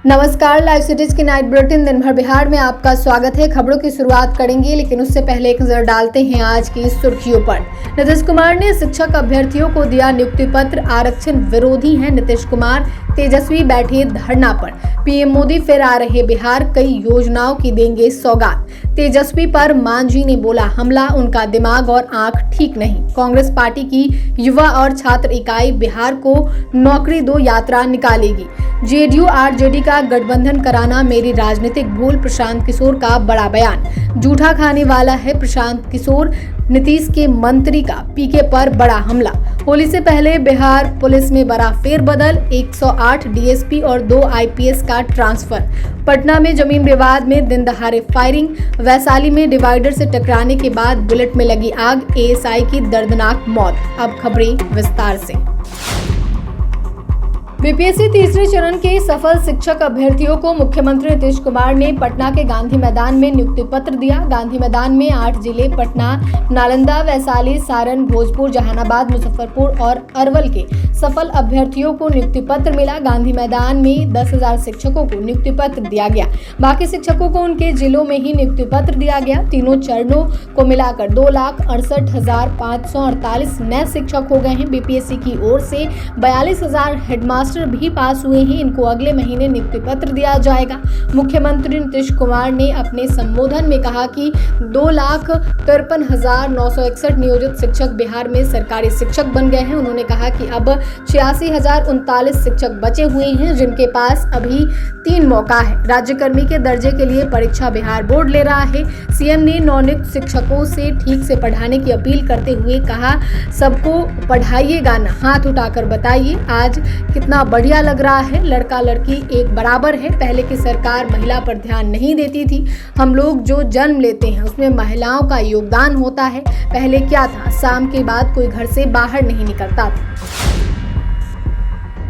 नमस्कार, live cities की night bulletin दिन भर बिहार में आपका स्वागत है। खबरों की शुरुआत करेंगे, लेकिन उससे पहले एक नजर डालते हैं आज की सुर्खियों पर। नीतीश कुमार ने शिक्षक अभ्यर्थियों को दिया नियुक्ति पत्र, आरक्षण विरोधी हैं नीतीश कुमार। तेजस्वी बैठे धरना पर, पीएम मोदी फिर आ रहे बिहार, कई योजनाओं की देंगे सौगात। तेजस्वी पर मांझी ने बोला हमला, उनका दिमाग और आंख ठीक नहीं। कांग्रेस पार्टी की युवा और छात्र इकाई बिहार को नौकरी दो यात्रा निकालेगी। जेडीयू आरजेडी का गठबंधन कराना मेरी राजनीतिक भूल, प्रशांत किशोर का बड़ा बयान। जूठा खाने वाला है प्रशांत किशोर, नीतीश के मंत्री का पीके पर बड़ा हमला। होली से पहले बिहार पुलिस में बड़ा फेरबदल, 108 डीएसपी और 2 आईपीएस का ट्रांसफर। पटना में जमीन विवाद में दिन दहाड़े फायरिंग। वैशाली में डिवाइडर से टकराने के बाद बुलेट में लगी आग, एएसआई की दर्दनाक मौत। अब खबरें विस्तार से। बीपीएससी तीसरे चरण के सफल शिक्षक अभ्यर्थियों को मुख्यमंत्री नीतीश कुमार ने पटना के गांधी मैदान में नियुक्ति पत्र दिया। गांधी मैदान में 8 जिले पटना, नालंदा, वैशाली, सारण, भोजपुर, जहानाबाद, मुजफ्फरपुर और अरवल के सफल अभ्यर्थियों को नियुक्ति पत्र मिला। गांधी मैदान में 10,000 शिक्षकों को नियुक्ति पत्र दिया गया। बाकी शिक्षकों को उनके जिलों में ही नियुक्ति पत्र दिया गया। तीनों चरणों को मिलाकर 2,68,548 नए शिक्षक हो गए हैं। बीपीएससी की ओर से 42,000 हेडमास्टर भी पास हुए हैं। इनको अगले महीने नियुक्ति पत्र दिया जाएगा। मुख्यमंत्री नीतीश कुमार ने अपने संबोधन में कहा कि 2,53,961 नियोजित शिक्षक बिहार में सरकारी शिक्षक बन गए हैं। उन्होंने कहा कि अब 86,039 शिक्षक बचे हुए हैं, जिनके पास अभी 3 मौका है। राज्यकर्मी के दर्जे के लिए परीक्षा बिहार बोर्ड ले रहा है। सीएम ने नवनियुक्त शिक्षकों से ठीक से पढ़ाने की अपील करते हुए कहा, सबको पढ़ाइएगा ना, हाथ उठाकर बताइए आज कितना बढ़िया लग रहा है। लड़का लड़की एक बराबर है। पहले की सरकार महिला पर ध्यान नहीं देती थी। हम लोग जो जन्म लेते हैं उसमें महिलाओं का योगदान होता है। पहले क्या था, शाम के बाद कोई घर से बाहर नहीं निकलता था।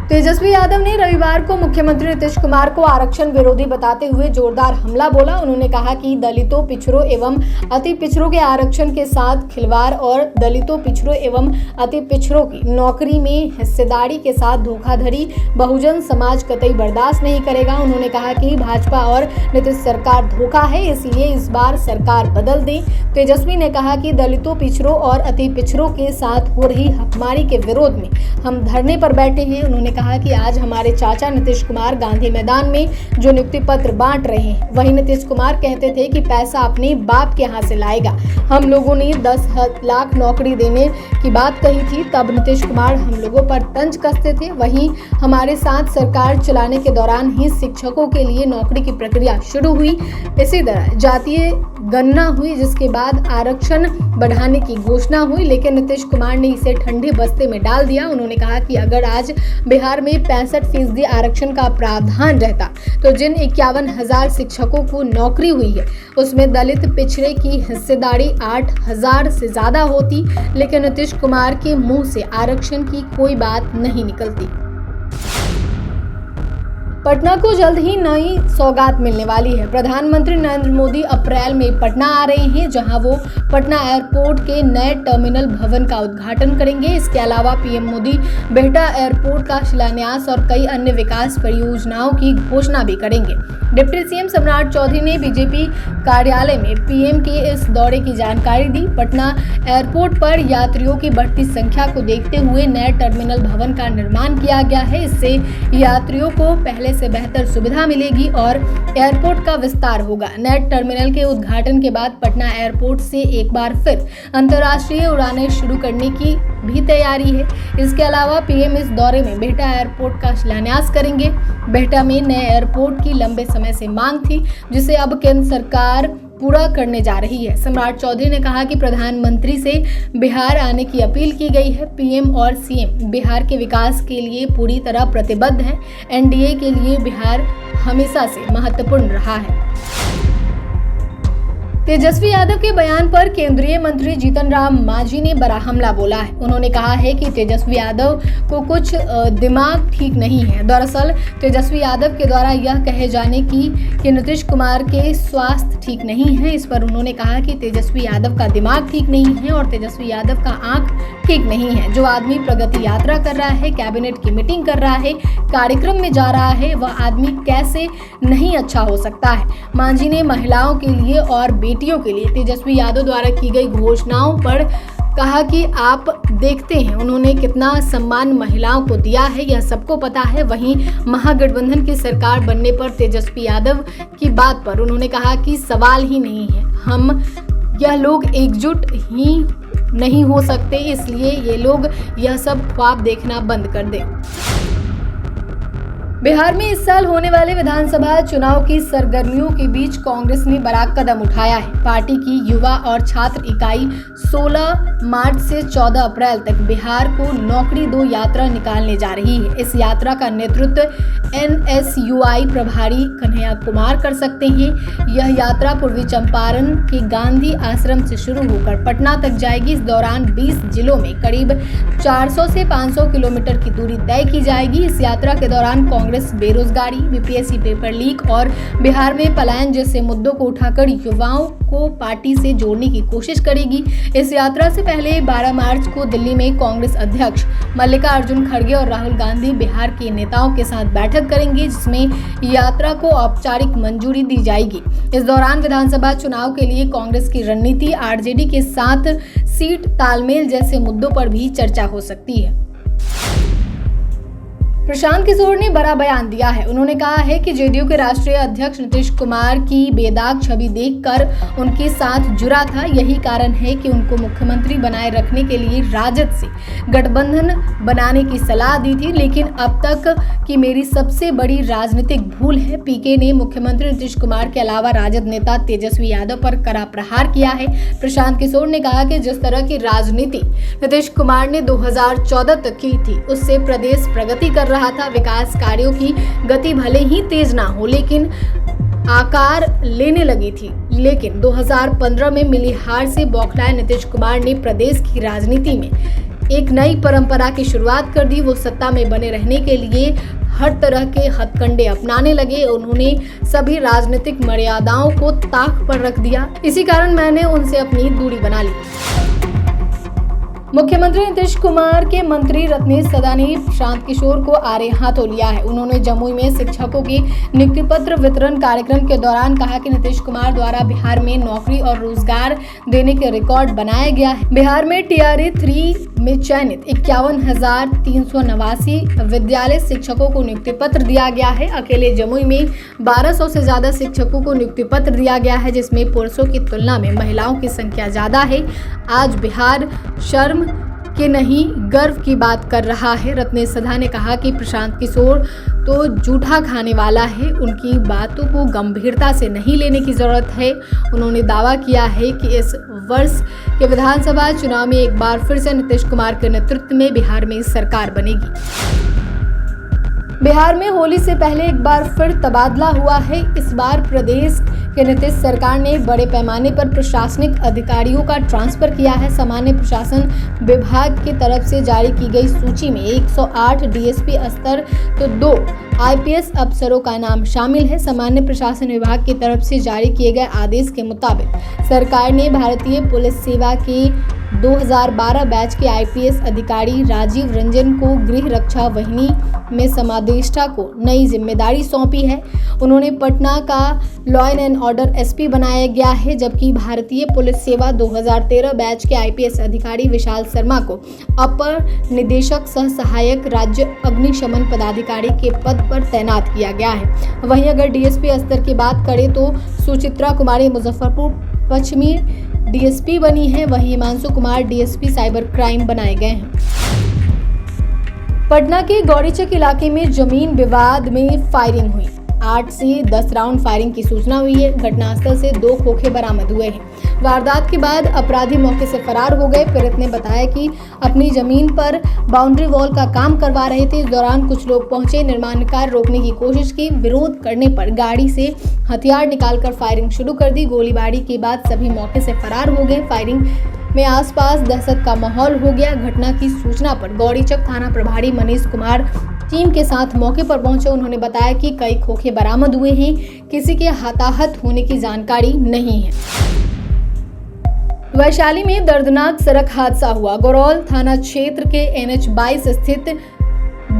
तेजस्वी यादव ने रविवार को मुख्यमंत्री नीतीश कुमार को आरक्षण विरोधी बताते हुए जोरदार हमला बोला। उन्होंने कहा कि दलितों, पिछड़ों एवं अति पिछड़ों के आरक्षण के साथ खिलवाड़ और दलितों, पिछड़ों एवं अति पिछड़ों की नौकरी में हिस्सेदारी के साथ धोखाधड़ी बहुजन समाज कतई बर्दाश्त नहीं करेगा। उन्होंने कहा कि भाजपा और नीतीश सरकार धोखा है, इसलिए इस बार सरकार बदल दें। तेजस्वी ने कहा कि दलितों, पिछड़ों और अति पिछड़ों के साथ हो रही हकमारी के विरोध में हम धरने पर बैठे हैं। उन्होंने कहा कि आज हमारे चाचा नीतीश कुमार गांधी मैदान में जो नियुक्ति पत्र बांट रहे हैं, वही नीतीश कुमार कहते थे कि पैसा अपने बाप के यहाँ से लाएगा। हम लोगों ने 10 लाख नौकरी देने की बात कही थी, तब नीतीश कुमार हम लोगों पर तंज कसते थे। वहीं हमारे साथ सरकार चलाने के दौरान ही शिक्षकों के लिए नौकरी की प्रक्रिया शुरू हुई। इसी तरह जातीय गणना हुई, जिसके बाद आरक्षण बढ़ाने की घोषणा हुई, लेकिन नीतीश कुमार ने इसे ठंडे बस्ते में डाल दिया। उन्होंने कहा कि अगर आज बिहार में 65% आरक्षण का प्रावधान रहता तो जिन 51,000 शिक्षकों को नौकरी हुई है उसमें दलित पिछड़े की हिस्सेदारी 8,000 से ज्यादा होती, लेकिन नीतीश कुमार के मुंह से आरक्षण की कोई बात नहीं निकलती। पटना को जल्द ही नई सौगात मिलने वाली है। प्रधानमंत्री नरेंद्र मोदी अप्रैल में पटना आ रहे हैं, जहां वो पटना एयरपोर्ट के नए टर्मिनल भवन का उद्घाटन करेंगे। इसके अलावा पीएम मोदी बेहटा एयरपोर्ट का शिलान्यास और कई अन्य विकास परियोजनाओं की घोषणा भी करेंगे। डिप्टी सीएम सम्राट चौधरी ने बीजेपी कार्यालय में पीएम के इस दौरे की जानकारी दी। पटना एयरपोर्ट पर यात्रियों की बढ़ती संख्या को देखते हुए नए टर्मिनल भवन का निर्माण किया गया है। इससे यात्रियों को पहले से बेहतर सुविधा मिलेगी और एयरपोर्ट का विस्तार होगा। नए टर्मिनल के उद्घाटन के बाद पटना एयरपोर्ट से एक बार फिर अंतर्राष्ट्रीय उड़ानें शुरू करने की भी तैयारी है। इसके अलावा पीएम इस दौरे में बेहटा एयरपोर्ट का शिलान्यास करेंगे। बेहटा में नए एयरपोर्ट की लंबे समय से मांग थी, जिसे अब केंद्र सरकार पूरा करने जा रही है। सम्राट चौधरी ने कहा कि प्रधानमंत्री से बिहार आने की अपील की गई है। पीएम और सीएम बिहार के विकास के लिए पूरी तरह प्रतिबद्ध हैं। एनडीए के लिए बिहार हमेशा से महत्वपूर्ण रहा है। तेजस्वी यादव के बयान पर केंद्रीय मंत्री जीतन राम मांझी ने बड़ा हमला बोला है। उन्होंने कहा है कि तेजस्वी यादव को कुछ दिमाग ठीक नहीं है। दरअसल तेजस्वी यादव के द्वारा यह कहे जाने कि नीतीश कुमार के स्वास्थ्य ठीक नहीं है, इस पर उन्होंने कहा कि तेजस्वी यादव का दिमाग ठीक नहीं है और तेजस्वी यादव का आंख ठीक नहीं है। जो आदमी प्रगति यात्रा कर रहा है, कैबिनेट की मीटिंग कर रहा है, कार्यक्रम में जा रहा है, वह आदमी कैसे नहीं अच्छा हो सकता है। मांझी ने महिलाओं के लिए और बेटियों के लिए तेजस्वी यादव द्वारा की गई घोषणाओं पर कहा कि आप देखते हैं उन्होंने कितना सम्मान महिलाओं को दिया है, यह सबको पता है। वहीं महागठबंधन की सरकार बनने पर तेजस्वी यादव की बात पर उन्होंने कहा कि सवाल ही नहीं है, हम यह लोग एकजुट ही नहीं हो सकते, इसलिए ये लोग यह सब ख्वाब देखना बंद कर दें। बिहार में इस साल होने वाले विधानसभा चुनाव की सरगर्मियों के बीच कांग्रेस ने बड़ा कदम उठाया है। पार्टी की युवा और छात्र इकाई 16 मार्च से 14 अप्रैल तक बिहार को नौकरी दो यात्रा निकालने जा रही है। इस यात्रा का नेतृत्व NSUI प्रभारी कन्हैया कुमार कर सकते हैं। यह यात्रा पूर्वी चंपारण के गांधी आश्रम से शुरू होकर पटना तक जाएगी। इस दौरान 20 जिलों में करीब 400 से 500 किलोमीटर की दूरी तय की जाएगी। इस यात्रा के दौरान कांग्रेस बेरोजगारी, BPSC पेपर लीक और बिहार में पलायन जैसे मुद्दों को उठाकर युवाओं को पार्टी से जोड़ने की कोशिश करेगी। इस यात्रा से पहले 12 मार्च को दिल्ली में कांग्रेस अध्यक्ष मल्लिकार्जुन खड़गे और राहुल गांधी बिहार के नेताओं के साथ बैठक करेंगे, जिसमें यात्रा को औपचारिक मंजूरी दी जाएगी। इस दौरान विधानसभा चुनाव के लिए कांग्रेस की रणनीति, RJD के साथ सीट तालमेल जैसे मुद्दों पर भी चर्चा हो सकती है। प्रशांत किशोर ने बड़ा बयान दिया है। उन्होंने कहा है कि JDU के राष्ट्रीय अध्यक्ष नीतीश कुमार की बेदाग छवि देखकर उनके साथ जुड़ा था। यही कारण है कि उनको मुख्यमंत्री बनाए रखने के लिए राजद से गठबंधन बनाने की सलाह दी थी, लेकिन अब तक की मेरी सबसे बड़ी राजनीतिक भूल है। PK ने मुख्यमंत्री नीतीश कुमार के अलावा राजद नेता तेजस्वी यादव पर कड़ा प्रहार किया है। प्रशांत किशोर ने कहा कि जिस तरह की राजनीति नीतीश कुमार ने 2014 तक की थी, उससे प्रदेश प्रगति कर रहा था। विकास कार्यों की गति भले ही तेज ना हो, लेकिन आकार लेने लगी थी। लेकिन 2015 में मिली हार से बौखलाए नीतीश कुमार ने प्रदेश की राजनीति में एक नई परंपरा की शुरुआत कर दी। वो सत्ता में बने रहने के लिए हर तरह के हथकंडे अपनाने लगे। उन्होंने सभी राजनीतिक मर्यादाओं को ताक पर रख दिया। इसी कारण मैंने उनसे अपनी दूरी बना ली। मुख्यमंत्री नीतीश कुमार के मंत्री रत्नेश सदा ने प्रशांत किशोर को आड़े हाथों लिया है। उन्होंने जमुई में शिक्षकों की नियुक्ति पत्र वितरण कार्यक्रम के दौरान कहा कि नीतीश कुमार द्वारा बिहार में नौकरी और रोजगार देने के रिकॉर्ड बनाया गया है। बिहार में TRA 3 में चयनित 51,389 विद्यालय शिक्षकों को नियुक्ति पत्र दिया गया है। अकेले जमुई में 1200 से ज्यादा शिक्षकों को नियुक्ति पत्र दिया गया है, जिसमें पुरुषों की तुलना में महिलाओं की संख्या ज्यादा है। आज बिहार शर्म के नहीं गर्व की बात कर रहा है। रत्नेश सदा ने कहा कि प्रशांत किशोर तो जूठा खाने वाला है, उनकी बातों को गंभीरता से नहीं लेने की जरूरत है। उन्होंने दावा किया है कि इस वर्ष के विधानसभा चुनाव में एक बार फिर से नीतीश कुमार के नेतृत्व में बिहार में सरकार बनेगी। बिहार में होली से पहले एक बार फिर तबादला हुआ है। इस बार प्रदेश के नीतीश सरकार ने बड़े पैमाने पर प्रशासनिक अधिकारियों का ट्रांसफर किया है। सामान्य प्रशासन विभाग की तरफ से जारी की गई सूची में 108 DSP स्तर तो 2 IPS अफसरों का नाम शामिल है। सामान्य प्रशासन विभाग की तरफ से जारी किए गए आदेश के मुताबिक सरकार ने भारतीय पुलिस सेवा के 2012 बैच के IPS अधिकारी राजीव रंजन को गृह रक्षा वाहिनी में समादेष्टा को नई जिम्मेदारी सौंपी है। उन्होंने पटना का लॉ एंड ऑर्डर SP बनाया गया है, जबकि भारतीय पुलिस सेवा 2013 बैच के IPS अधिकारी विशाल शर्मा को अपर निदेशक सह सहायक राज्य अग्निशमन पदाधिकारी के पद पर तैनात किया गया है। वहीं अगर DSP स्तर की बात करें तो सुचित्रा कुमारी मुजफ्फरपुर पश्चिमी DSP बनी है। वहीं Himanshu Kumar DSP cyber crime बनाए गए हैं। पटना के गौरीचक इलाके में जमीन विवाद में फायरिंग हुई। 8 से 10 राउंड फायरिंग की सूचना हुई है। घटनास्थल से 2 खोखे बरामद हुए हैं। वारदात के बाद अपराधी मौके से फरार हो गए। पीड़ित ने बताया कि अपनी जमीन पर बाउंड्री वॉल का काम करवा रहे थे। इस दौरान कुछ लोग पहुंचे, निर्माण कार्य रोकने की कोशिश की। विरोध करने पर गाड़ी से हथियार निकालकर फायरिंग शुरू कर दी। गोलीबारी के बाद सभी मौके से फरार हो गए। फायरिंग में आसपास दहशत का माहौल हो गया। घटना की सूचना पर गौरीचक थाना प्रभारी मनीष कुमार टीम के साथ मौके पर पहुंचे। उन्होंने बताया कि कई खोखे बरामद हुए हैं, किसी के हताहत होने की जानकारी नहीं है। वैशाली में दर्दनाक सड़क हादसा हुआ। गौरौल थाना क्षेत्र के NH 22 स्थित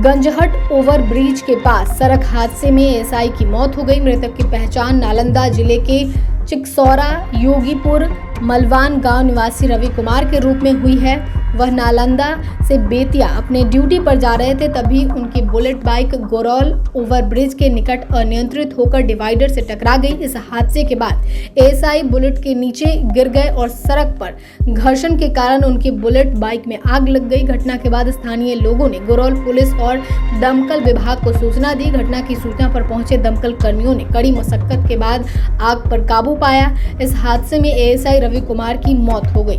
गंजहट ओवर ब्रिज के पास सड़क हादसे में एएसआई की मौत हो गई। मृतक की पहचान नालंदा जिले के चिकसौरा योगीपुर मलवान गांव निवासी रवि कुमार के रूप में हुई है। वह नालंदा से बेतिया अपने ड्यूटी पर जा रहे थे, तभी उनकी बुलेट बाइक गौरौल ओवरब्रिज के निकट अनियंत्रित होकर डिवाइडर से टकरा गई। इस हादसे के बाद एएसआई बुलेट के नीचे गिर गए और सड़क पर घर्षण के कारण उनकी बुलेट बाइक में आग लग गई। घटना के बाद स्थानीय लोगों ने गौरौल पुलिस और दमकल विभाग को सूचना दी। घटना की सूचना पर पहुंचे दमकल कर्मियों ने कड़ी मशक्कत के बाद आग पर काबू पाया। इस हादसे में एएसआई रवि कुमार की मौत हो गई।